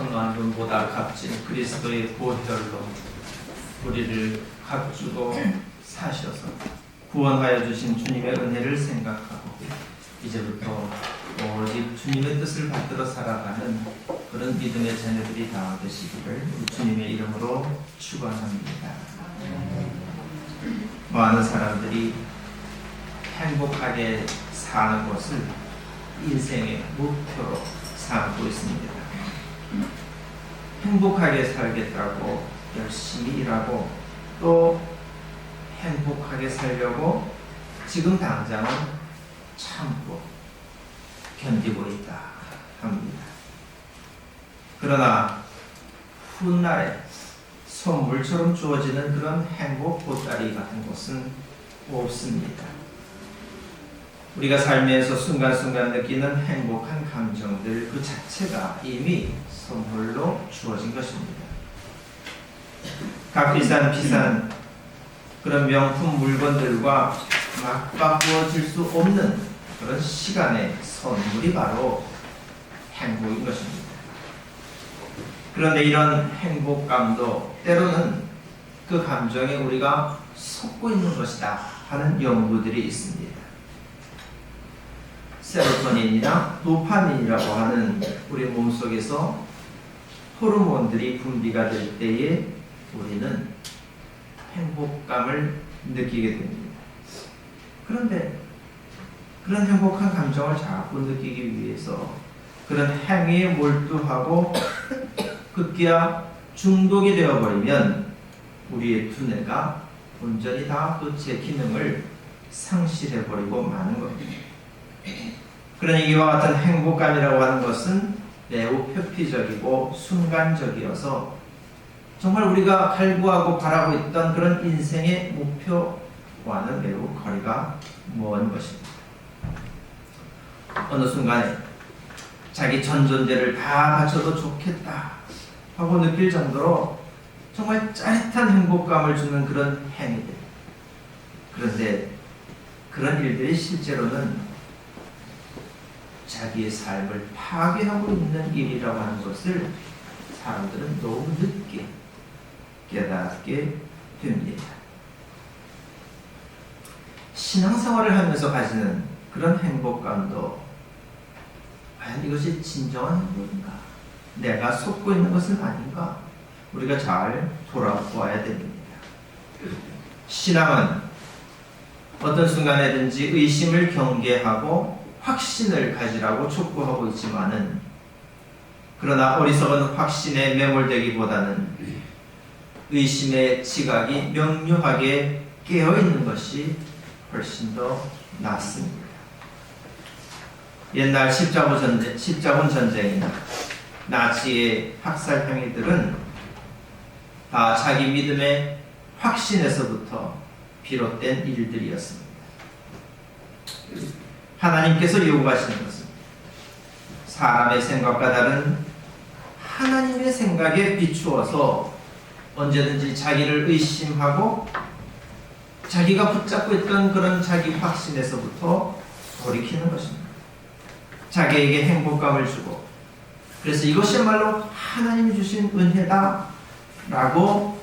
천만금보다 값진 그리스도의 보혈로 우리를 값주고 사셔서 구원하여 주신 주님의 은혜를 생각하고 이제부터 오직 주님의 뜻을 받들어 살아가는 그런 믿음의 자녀들이 다 되시기를 주님의 이름으로 축원합니다. 많은 사람들이 행복하게 사는 것을 인생의 목표로 삼고 있습니다. 행복하게 살겠다고 열심히 일하고 또 행복하게 살려고 지금 당장은 참고 견디고 있다 합니다. 그러나 훗날에 선물처럼 주어지는 그런 행복 보따리 같은 것은 없습니다. 우리가 삶에서 순간순간 느끼는 행복한 감정들 그 자체가 이미 선물로 주어진 것입니다. 각 비싼 그런 명품 물건들과 맞바꾸어질 수 없는 그런 시간의 선물이 바로 행복인 것입니다. 그런데 이런 행복감도 때로는 그 감정에 우리가 속고 있는 것이다 하는 연구들이 있습니다. 세로토닌이나 도파민이라고 하는 우리 몸속에서 호르몬들이 분비가 될 때에 우리는 행복감을 느끼게 됩니다. 그런데 그런 행복한 감정을 자꾸 느끼기 위해서 그런 행위에 몰두하고 급기야 중독이 되어버리면 우리의 두뇌가 온전히 다 그 제 기능을 상실해버리고 마는 겁니다. 그러니 이와 같은 행복감이라고 하는 것은 매우 표피적이고 순간적이어서 정말 우리가 갈구하고 바라고 있던 그런 인생의 목표와는 매우 거리가 먼 것입니다. 어느 순간에 자기 전 존재를 다 바쳐도 좋겠다 하고 느낄 정도로 정말 짜릿한 행복감을 주는 그런 행위들. 그런데 그런 일들이 실제로는 자기의 삶을 파괴하고 있는 일이라고 하는 것을 사람들은 너무 늦게 깨닫게 됩니다. 신앙생활을 하면서 가지는 그런 행복감도 과연 이것이 진정한 행복인가? 내가 속고 있는 것은 아닌가? 우리가 잘 돌아보아야 됩니다. 신앙은 어떤 순간에든지 의심을 경계하고 확신을 가지라고 촉구하고 있지만은, 그러나 어리석은 확신에 매몰되기보다는 의심의 지각이 명료하게 깨어있는 것이 훨씬 더 낫습니다. 옛날 십자군 전쟁이나 나치의 학살 행위들은 다 자기 믿음의 확신에서부터 비롯된 일들이었습니다. 하나님께서 요구하시는 것은 사람의 생각과 다른 하나님의 생각에 비추어서 언제든지 자기를 의심하고 자기가 붙잡고 있던 그런 자기 확신에서부터 돌이키는 것입니다. 자기에게 행복감을 주고, 그래서 이것이야말로 하나님이 주신 은혜다 라고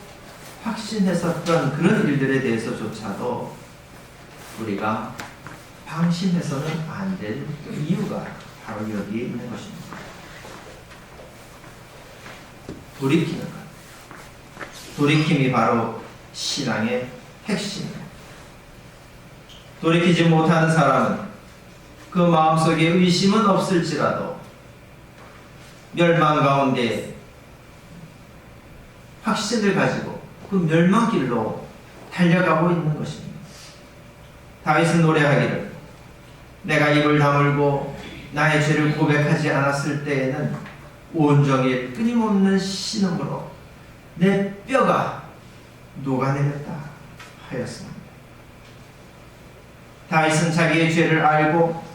확신했었던 그런 일들에 대해서조차도 우리가 방심해서는 안 될 이유가 바로 여기에 있는 것입니다. 돌이키는 것. 돌이킴이 바로 신앙의 핵심입니다. 돌이키지 못하는 사람은 그 마음속에 의심은 없을지라도 멸망 가운데 확신을 가지고 그 멸망길로 달려가고 있는 것입니다. 다윗은 노래하기를, 내가 입을 다물고 나의 죄를 고백하지 않았을 때에는 온종일 끊임없는 신음으로 내 뼈가 녹아내렸다 하였습니다. 다윗은 자기의 죄를 알고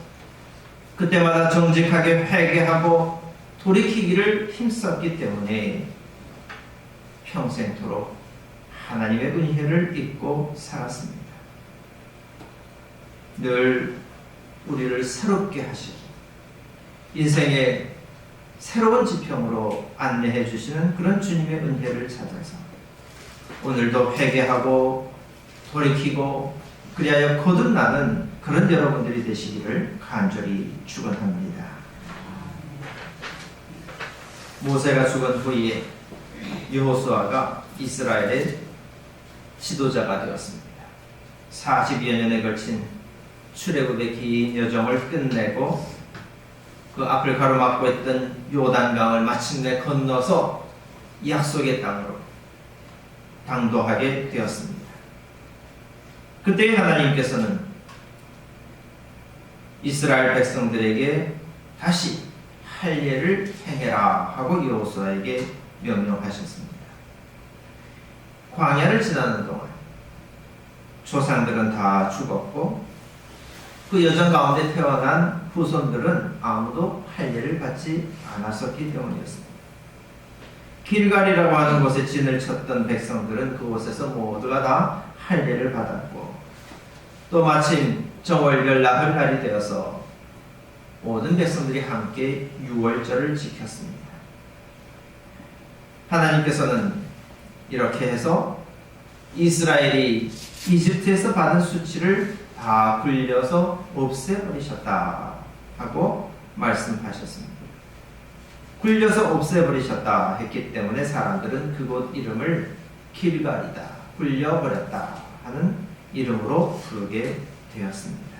그때마다 정직하게 회개하고 돌이키기를 힘썼기 때문에 평생토록 하나님의 은혜를 잊고 살았습니다. 늘 우리를 새롭게 하시고 인생의 새로운 지평으로 안내해 주시는 그런 주님의 은혜를 찾아서 오늘도 회개하고 돌이키고 그리하여 거듭나는 그런 여러분들이 되시기를 간절히 축원합니다. 모세가 죽은 후에 여호수아가 이스라엘의 지도자가 되었습니다. 40여 년에 걸친 출애굽의 긴 여정을 끝내고 그 앞을 가로막고 있던 요단강을 마침내 건너서 약속의 땅으로 당도하게 되었습니다. 그때 하나님께서는 이스라엘 백성들에게 다시 할 일을 행해라 하고 여호수아에게 명령하셨습니다. 광야를 지나는 동안 조상들은 다 죽었고 그 여정 가운데 태어난 후손들은 아무도 할례를 받지 않았었기 때문이었습니다. 길갈이라고 하는 곳에 진을 쳤던 백성들은 그곳에서 모두가 다 할례를 받았고 또 마침 정월절 나흘날이 되어서 모든 백성들이 함께 유월절을 지켰습니다. 하나님께서는 이렇게 해서 이스라엘이 이집트에서 받은 수치를 다 굴려서 없애버리셨다 하고 말씀하셨습니다. 굴려서 없애버리셨다 했기 때문에 사람들은 그곳 이름을 길갈이다, 굴려버렸다 하는 이름으로 부르게 되었습니다.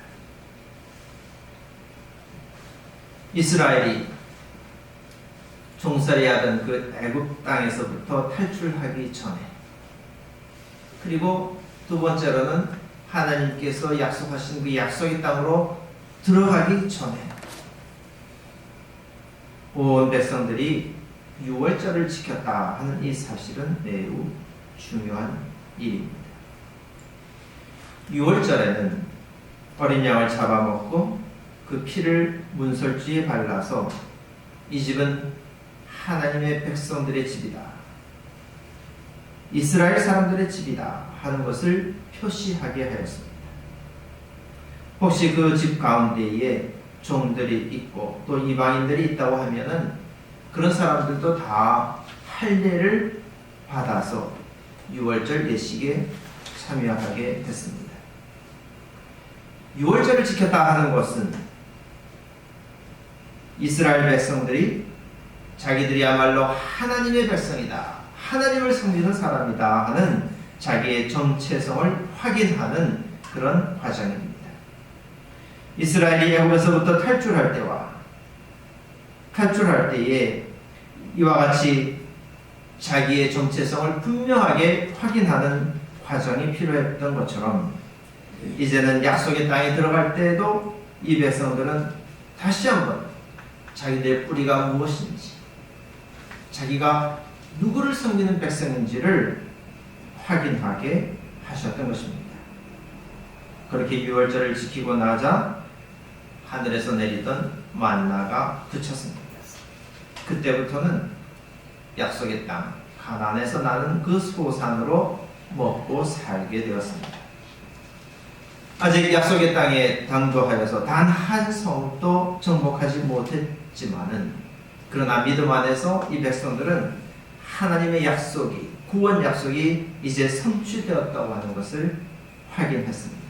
이스라엘이 종살이하던 그 애굽 땅에서부터 탈출하기 전에, 그리고 두 번째로는 하나님께서 약속하신 그 약속의 땅으로 들어가기 전에 온 백성들이 유월절을 지켰다 하는 이 사실은 매우 중요한 일입니다. 유월절에는 어린 양을 잡아먹고 그 피를 문설주에 발라서 이 집은 하나님의 백성들의 집이다, 이스라엘 사람들의 집이다 하는 것을 표시하게 하였습니다. 혹시 그 집 가운데에 종들이 있고 또 이방인들이 있다고 하면은 그런 사람들도 다 할례를 받아서 유월절 예식에 참여하게 됐습니다. 유월절을 지켰다 하는 것은 이스라엘 백성들이 자기들이야말로 하나님의 백성이다, 하나님을 섬기는 사람이다 하는 자기의 정체성을 확인하는 그런 과정입니다. 이스라엘이 애굽에서부터 탈출할 때에 이와 같이 자기의 정체성을 분명하게 확인하는 과정이 필요했던 것처럼 이제는 약속의 땅에 들어갈 때에도 이 백성들은 다시 한번 자기들의 뿌리가 무엇인지, 자기가 누구를 섬기는 백성인지를 확인하게 하셨던 것입니다. 그렇게 유월절을 지키고 나자 하늘에서 내리던 만나가 그쳤습니다. 그때부터는 약속의 땅 가나안에서 나는 그 소산으로 먹고 살게 되었습니다. 아직 약속의 땅에 당도하여서 단 한 성도 정복하지 못했지만은, 그러나 믿음 안에서 이 백성들은 하나님의 약속이, 구원 약속이 이제 성취되었다고 하는 것을 확인했습니다.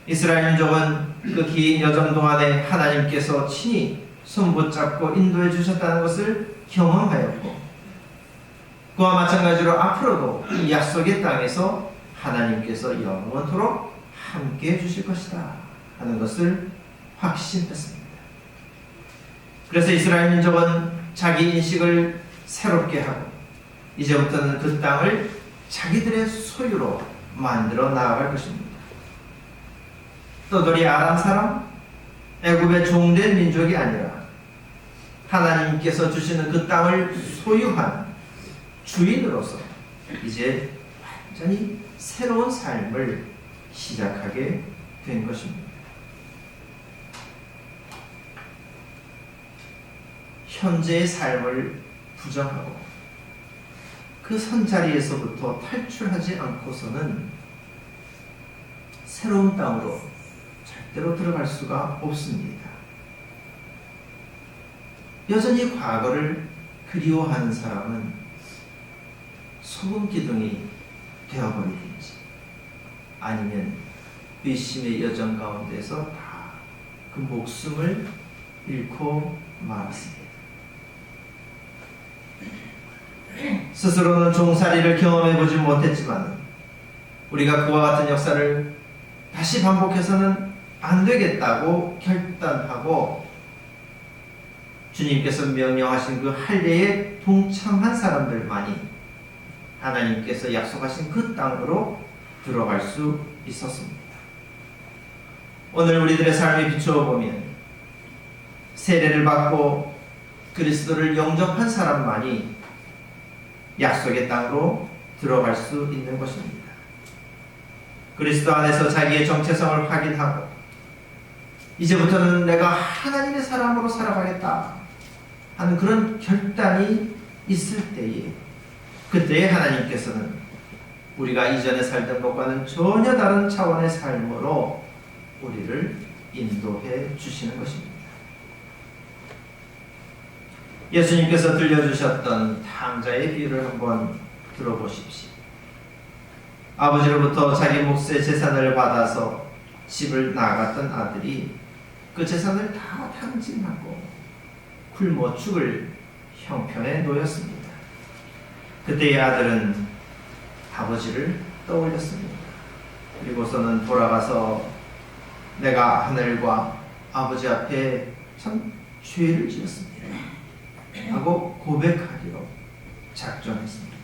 이스라엘 민족은 그 긴 여정 동안에 하나님께서 친히 손붙잡고 인도해 주셨다는 것을 경험하였고, 그와 마찬가지로 앞으로도 이 약속의 땅에서 하나님께서 영원토록 함께 해주실 것이다 하는 것을 확신했습니다. 그래서 이스라엘 민족은 자기 인식을 새롭게 하고 이제부터는 그 땅을 자기들의 소유로 만들어 나아갈 것입니다. 떠돌이 아람 사람, 애굽의 종된 민족이 아니라 하나님께서 주시는 그 땅을 소유한 주인으로서 이제 완전히 새로운 삶을 시작하게 된 것입니다. 현재의 삶을 부정하고 그 선자리에서부터 탈출하지 않고서는 새로운 땅으로 절대로 들어갈 수가 없습니다. 여전히 과거를 그리워하는 사람은 소금 기둥이 되어버리든지 아니면 의심의 여정 가운데서 다 그 목숨을 잃고 말았습니다. 스스로는 종살이를 경험해보지 못했지만 우리가 그와 같은 역사를 다시 반복해서는 안 되겠다고 결단하고 주님께서 명령하신 그 할례에 동참한 사람들만이 하나님께서 약속하신 그 땅으로 들어갈 수 있었습니다. 오늘 우리들의 삶에 비추어 보면 세례를 받고 그리스도를 영접한 사람만이 약속의 땅으로 들어갈 수 있는 것입니다. 그리스도 안에서 자기의 정체성을 확인하고 이제부터는 내가 하나님의 사람으로 살아가겠다 하는 그런 결단이 있을 때에, 그때에 하나님께서는 우리가 이전에 살던 것과는 전혀 다른 차원의 삶으로 우리를 인도해 주시는 것입니다. 예수님께서 들려주셨던 탕자의 비유를 한번 들어보십시오. 아버지로부터 자기 몫의 재산을 받아서 집을 나갔던 아들이 그 재산을 다 탕진하고 굶어 죽을 형편에 놓였습니다. 그때의 아들은 아버지를 떠올렸습니다. 그리고서는 돌아가서 내가 하늘과 아버지 앞에 참 죄를 지었습니다 하고 고백하기로 작정했습니다.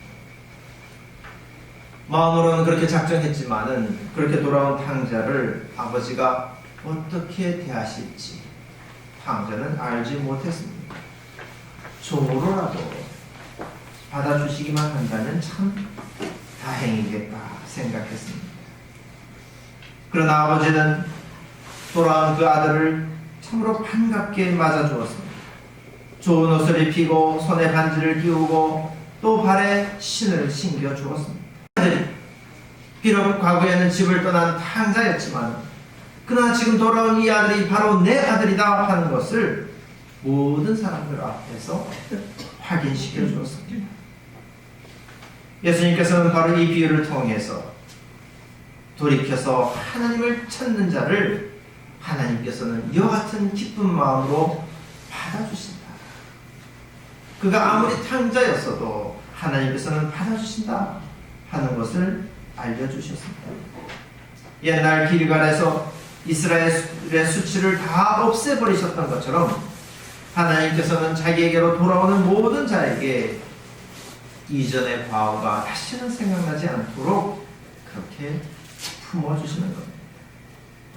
마음으로는 그렇게 작정했지만은 그렇게 돌아온 탕자를 아버지가 어떻게 대하실지 탕자는 알지 못했습니다. 종으로라도 받아주시기만 한다면 참 다행이겠다 생각했습니다. 그러나 아버지는 돌아온 그 아들을 참으로 반갑게 맞아주었습니다. 좋은 옷을 입히고 손에 반지를 끼우고 또 발에 신을 신겨 주었습니다. 비록 과거에는 집을 떠난 탕자였지만 그러나 지금 돌아온 이 아들이 바로 내 아들이다 하는 것을 모든 사람들 앞에서 확인시켜 주었습니다. 예수님께서는 바로 이 비유를 통해서 돌이켜서 하나님을 찾는 자를 하나님께서는 이와 같은 기쁜 마음으로 받아주신다. 그가 아무리 탕자였어도 하나님께서는 받아주신다 하는 것을 알려주셨습니다. 옛날 길갈에서 이스라엘의 수치를 다 없애버리셨던 것처럼 하나님께서는 자기에게로 돌아오는 모든 자에게 이전의 과오가 다시는 생각나지 않도록 그렇게 품어주시는 겁니다.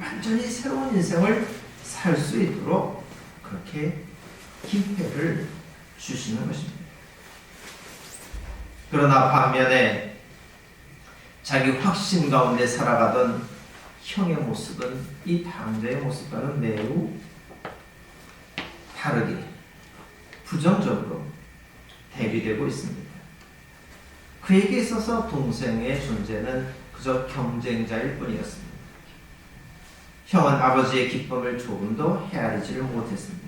완전히 새로운 인생을 살 수 있도록 그렇게 기회를 주시는 것입니다. 그러나 반면에 자기 확신 가운데 살아가던 형의 모습은 이 탕자의 모습과는 매우 다르게 부정적으로 대비되고 있습니다. 그에게 있어서 동생의 존재는 그저 경쟁자일 뿐이었습니다. 형은 아버지의 기쁨을 조금도 헤아리지를 못했습니다.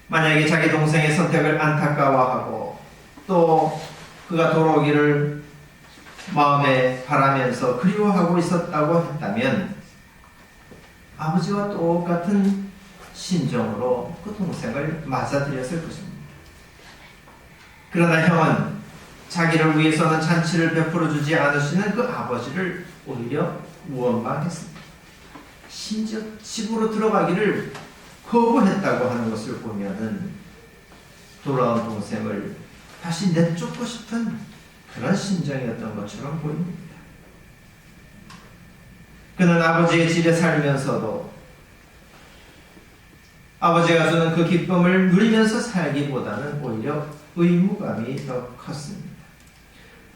만약에 자기 동생의 선택을 안타까워하고 또 그가 돌아오기를 마음에 바라면서 그리워하고 있었다고 했다면 아버지와 똑같은 심정으로 그 동생을 맞아들였을 것입니다. 그러나 형은 자기를 위해서는 잔치를 베풀어 주지 않으시는 그 아버지를 오히려 원망했습니다. 심지어 집으로 들어가기를 거부했다고 하는 것을 보면은 돌아온 동생을 다시 내쫓고 싶은 그런 심정이었던 것처럼 보입니다. 그는 아버지의 집에 살면서도 아버지가 주는 그 기쁨을 누리면서 살기보다는 오히려 의무감이 더 컸습니다.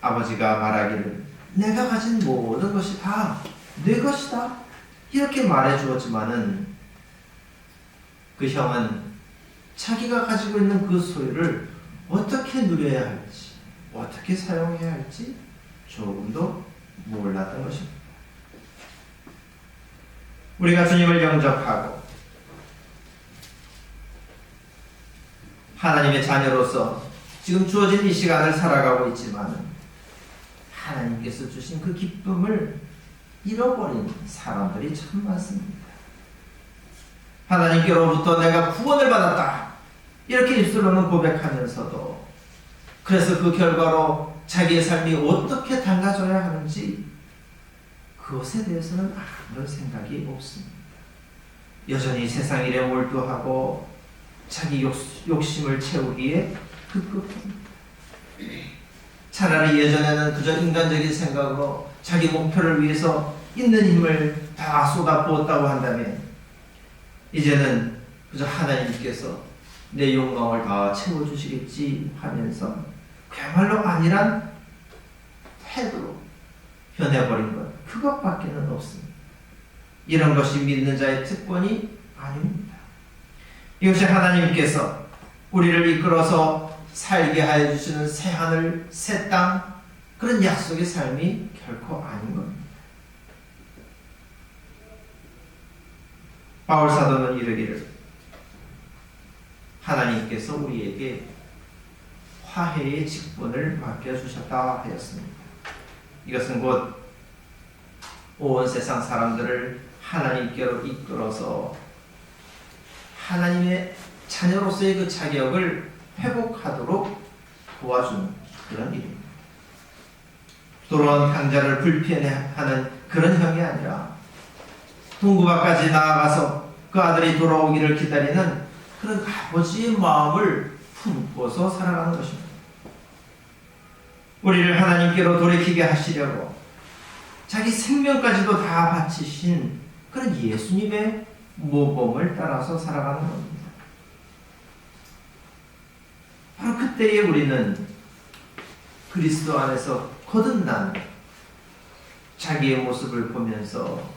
아버지가 말하기를 내가 가진 모든 것이 다 내 것이다 이렇게 말해 주었지만은 그 형은 자기가 가지고 있는 그 소유를 어떻게 누려야 할지 어떻게 사용해야 할지 조금도 몰랐던 것입니다. 우리가 주님을 영접하고 하나님의 자녀로서 지금 주어진 이 시간을 살아가고 있지만 하나님께서 주신 그 기쁨을 잃어버린 사람들이 참 많습니다. 하나님께로부터 내가 구원을 받았다 이렇게 입술로는 고백하면서도 그래서 그 결과로 자기의 삶이 어떻게 달라져야 하는지 그것에 대해서는 아무런 생각이 없습니다. 여전히 세상 일에 몰두하고 자기 욕심을 채우기에 급급합니다. 차라리 예전에는 그저 인간적인 생각으로 자기 목표를 위해서 있는 힘을 다 쏟아부었다고 한다면 이제는 그저 하나님께서 내 욕망을 다 채워주시겠지 하면서 그야말로 아니란 태도로 변해버린 것 그것밖에는 없습니다. 이런 것이 믿는 자의 특권이 아닙니다. 이것이 하나님께서 우리를 이끌어서 살게 하여 주시는 새 하늘, 새 땅 그런 약속의 삶이 결코 아닌 겁니다. 바울 사도는 이르기를 하나님께서 우리에게 화해의 직분을 맡겨주셨다 하였습니다. 이것은 곧 온 세상 사람들을 하나님께로 이끌어서 하나님의 자녀로서의 그 자격을 회복하도록 도와주는 그런 일입니다. 돌아온 탕자를 불편해하는 그런 형이 아니라 동구바까지 나아가서 그 아들이 돌아오기를 기다리는 그런 아버지의 마음을 품고서 살아가는 것입니다. 우리를 하나님께로 돌이키게 하시려고 자기 생명까지도 다 바치신 그런 예수님의 모범을 따라서 살아가는 겁니다. 바로 그때에 우리는 그리스도 안에서 거듭난 자기의 모습을 보면서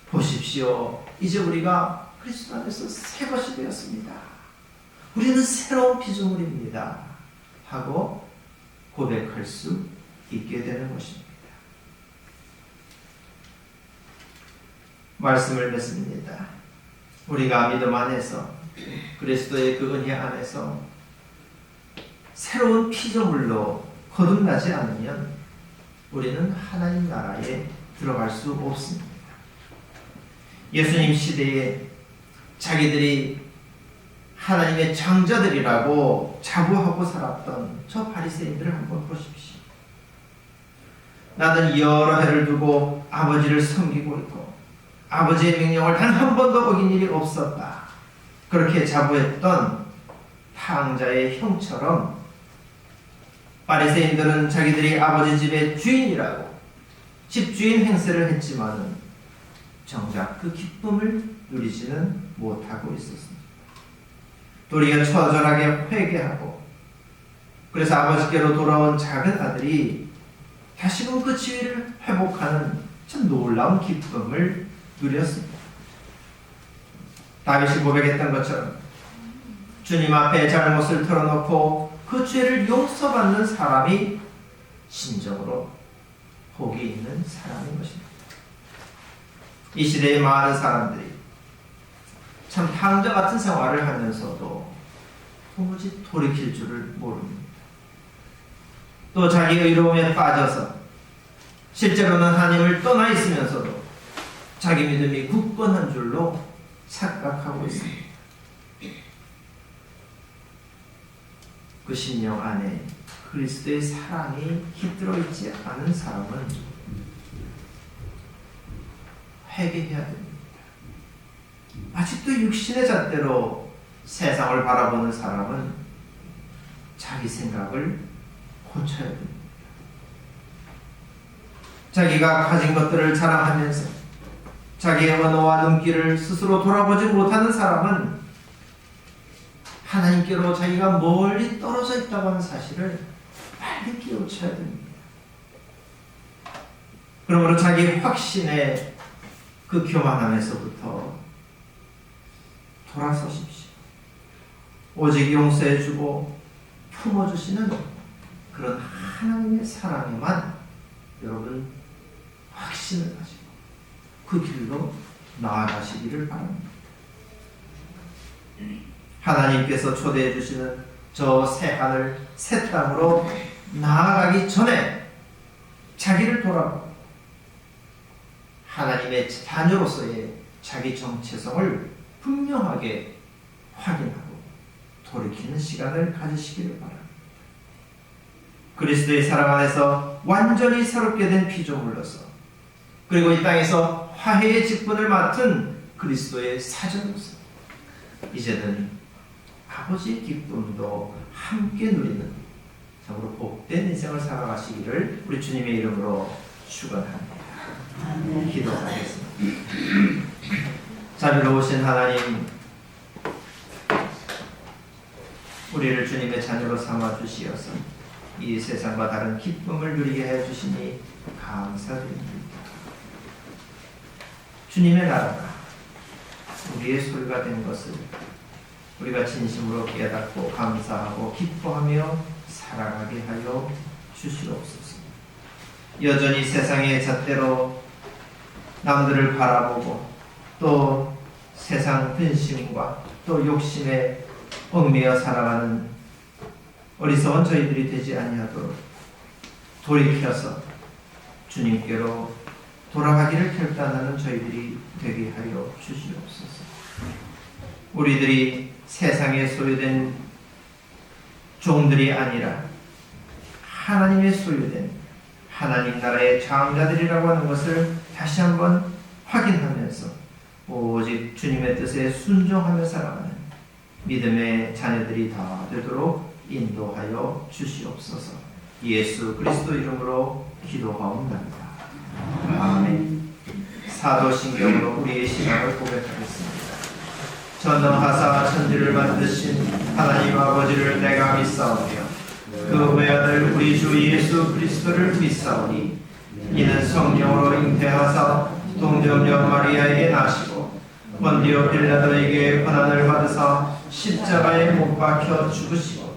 보십시오. 이제 우리가 그리스도 안에서 새 것이 되었습니다. 우리는 새로운 피조물입니다 하고 고백할 수 있게 되는 것입니다. 말씀을 맺습니다. 우리가 믿음 안에서 그리스도의 그 은혜 안에서 새로운 피조물로 거듭나지 않으면 우리는 하나님 나라에 들어갈 수 없습니다. 예수님 시대에 자기들이 하나님의 장자들이라고 자부하고 살았던 저 바리새인들을 한번 보십시오. 나는 여러 해를 두고 아버지를 섬기고 있고 아버지의 명령을 단 한 번도 어긴 일이 없었다. 그렇게 자부했던 탕자의 형처럼 바리새인들은 자기들이 아버지 집의 주인이라고 집주인 행세를 했지만은 정작 그 기쁨을 누리지는 못하고 있었습니다. 도리어 처절하게 회개하고 그래서 아버지께로 돌아온 작은 아들이 다시금 그 지위를 회복하는 참 놀라운 기쁨을 누렸습니다. 다윗이 고백했던 것처럼 주님 앞에 잘못을 털어놓고 그 죄를 용서받는 사람이 진정으로 복이 있는 사람인 것입니다. 이 시대의 많은 사람들이 참 탕자 같은 생활을 하면서도 도무지 돌이킬 줄을 모릅니다. 또 자기 의로움에 빠져서 실제로는 하나님을 떠나 있으면서도 자기 믿음이 굳건한 줄로 착각하고 있습니다. 그 심령 안에 그리스도의 사랑이 깃들어 있지 않은 사람은 회개해야 됩니다. 아직도 육신의 잣대로 세상을 바라보는 사람은 자기 생각을 고쳐야 됩니다. 자기가 가진 것들을 자랑하면서 자기의 언어와 눈길을 스스로 돌아보지 못하는 사람은 하나님께로 자기가 멀리 떨어져 있다고 하는 사실을 빨리 깨우쳐야 됩니다. 그러므로 자기 확신의 그 교만함에서부터 돌아서십시오. 오직 용서해주고 품어주시는 그런 하나님의 사랑에만 여러분 확신을 가지고 그 길로 나아가시기를 바랍니다. 하나님께서 초대해 주시는 저 새 하늘 새 땅으로 나아가기 전에 자기를 돌아보고 하나님의 자녀로서의 자기 정체성을 분명하게 확인하고 돌이키는 시간을 가지시기를 바랍니다. 그리스도의 사랑 안에서 완전히 새롭게 된 피조물로서 그리고 이 땅에서 화해의 직분을 맡은 그리스도의 사자로서 이제는 아버지의 기쁨도 함께 누리는 참으로 복된 인생을 살아가시기를 우리 주님의 이름으로 축원합니다. 기도하겠습니다. 자비로우신 하나님, 우리를 주님의 자녀로 삼아 주시어서 이 세상과 다른 기쁨을 누리게 해 주시니 감사드립니다. 주님의 나라가 우리의 소유가 된 것을 우리가 진심으로 깨닫고 감사하고 기뻐하며 살아가게 하여 주시옵소서. 여전히 세상의 잣대로 남들을 바라보고 또 세상 근심과 또 욕심에 얽매여 살아가는 어리석은 저희들이 되지 아니하도록 돌이켜서 주님께로 돌아가기를 결단하는 저희들이 되게 하여 주시옵소서. 우리들이 세상에 소유된 종들이 아니라 하나님의 소유된 하나님 나라의 장자들이라고 하는 것을 다시 한번 확인하면서 오직 주님의 뜻에 순종하며 살아가는 믿음의 자녀들이 다 되도록 인도하여 주시옵소서. 예수 그리스도 이름으로 기도하옵나이다. 아멘. 사도신경으로 우리의 신앙을 고백하겠습니다. 전능하사 천지를 만드신 하나님 아버지를 내가 믿사오며 그 외아들 우리 주 예수 그리스도를 믿사오니 이는 성령으로 잉태하사 동정녀 마리아에게 나시고 본디오 빌라도에게 고난을 받으사 십자가에 못 박혀 죽으시고